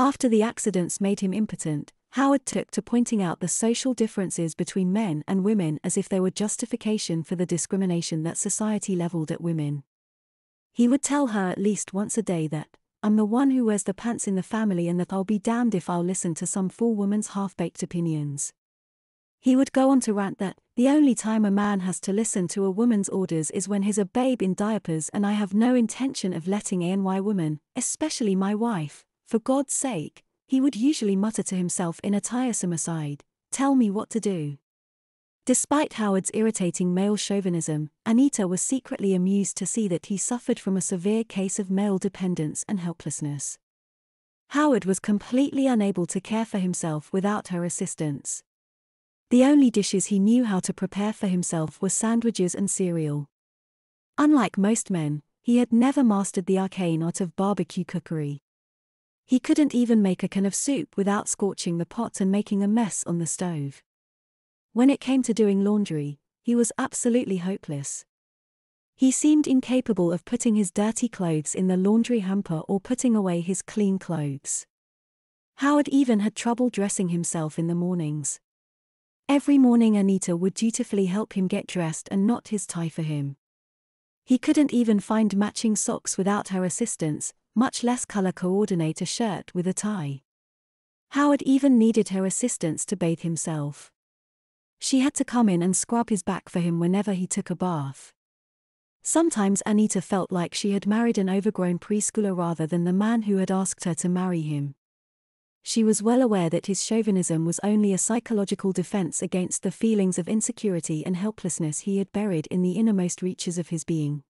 After the accidents made him impotent, Howard took to pointing out the social differences between men and women as if they were justification for the discrimination that society leveled at women. He would tell her at least once a day that, "I'm the one who wears the pants in the family and that I'll be damned if I'll listen to some fool woman's half-baked opinions." He would go on to rant that, "The only time a man has to listen to a woman's orders is when he's a babe in diapers and I have no intention of letting any woman, especially my wife, for God's sake," he would usually mutter to himself in a tiresome aside, "tell me what to do." Despite Howard's irritating male chauvinism, Anita was secretly amused to see that he suffered from a severe case of male dependence and helplessness. Howard was completely unable to care for himself without her assistance. The only dishes he knew how to prepare for himself were sandwiches and cereal. Unlike most men, he had never mastered the arcane art of barbecue cookery. He couldn't even make a can of soup without scorching the pot and making a mess on the stove. When it came to doing laundry, he was absolutely hopeless. He seemed incapable of putting his dirty clothes in the laundry hamper or putting away his clean clothes. Howard even had trouble dressing himself in the mornings. Every morning Anita would dutifully help him get dressed and knot his tie for him. He couldn't even find matching socks without her assistance, much less color-coordinate a shirt with a tie. Howard even needed her assistance to bathe himself. She had to come in and scrub his back for him whenever he took a bath. Sometimes Anita felt like she had married an overgrown preschooler rather than the man who had asked her to marry him. She was well aware that his chauvinism was only a psychological defense against the feelings of insecurity and helplessness he had buried in the innermost reaches of his being.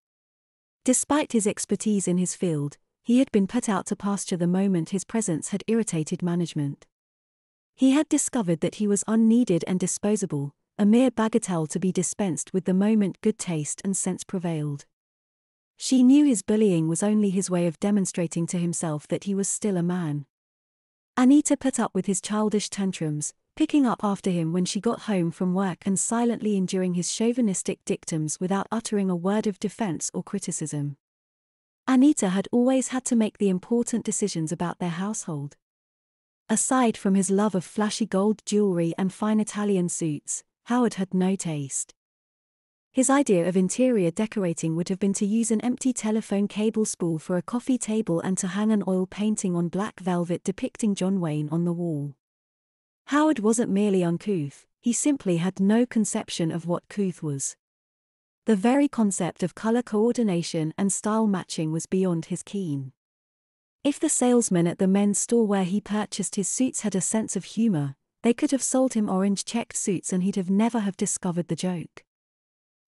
Despite his expertise in his field, he had been put out to pasture the moment his presence had irritated management. He had discovered that he was unneeded and disposable, a mere bagatelle to be dispensed with the moment good taste and sense prevailed. She knew his bullying was only his way of demonstrating to himself that he was still a man. Anita put up with his childish tantrums, picking up after him when she got home from work and silently enduring his chauvinistic dictums without uttering a word of defense or criticism. Anita had always had to make the important decisions about their household. Aside from his love of flashy gold jewelry and fine Italian suits, Howard had no taste. His idea of interior decorating would have been to use an empty telephone cable spool for a coffee table and to hang an oil painting on black velvet depicting John Wayne on the wall. Howard wasn't merely uncouth, he simply had no conception of what couth was. The very concept of color coordination and style matching was beyond his ken. If the salesman at the men's store where he purchased his suits had a sense of humor, they could have sold him orange checked suits and he'd have never have discovered the joke.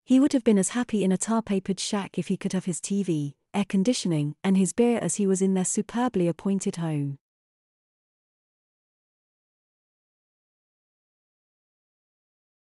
He would have been as happy in a tar-papered shack if he could have his TV, air conditioning, and his beer as he was in their superbly appointed home.